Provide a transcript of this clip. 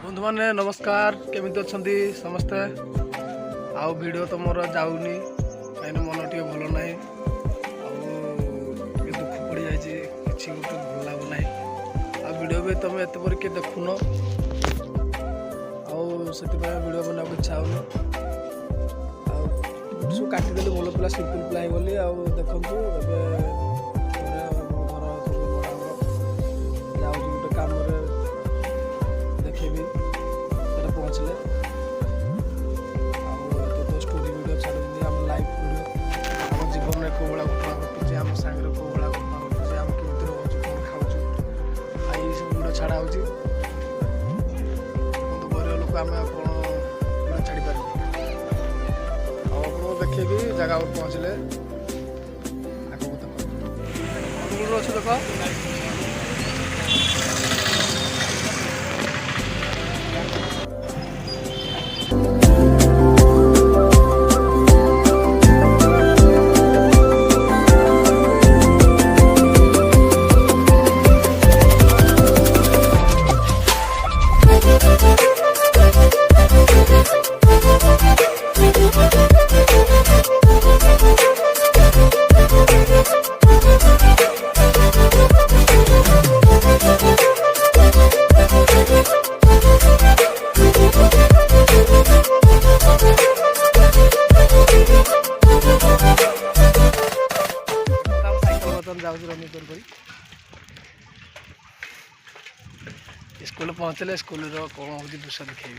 बंधु मैंने नमस्कार केमिति अच्छी समस्ते आउ वीडियो तो मोर जाऊनी कहीं मन टे भल ना दुख पड़ जाए कि गोटे भल लगुना आ वीडियो भी तुम एत पर किए देखुन से वीडियो बना इच्छा होनी सब काटिदेली भल पिला सिंपल पिला हो गली देखु गोटे कम देखेबी पहुँचले तो स्टोरी वीडियो छाड़ी आम लाइफ वीडियो आम जीवन में कौ भाया घटना घटुचे आम सांगे कौ भाया घटना घटुचे आम केमी रोचु कौन खाऊँ आई सब वीडियो छाड़ा हो गरीब लोक आम कौन वीडियो छाड़ी पार देखेबी जगह पर पहुँचले आगे देख देख रनिंग कर स्कूल पहुँचले स्कूल कौन हो दृश्य देखी।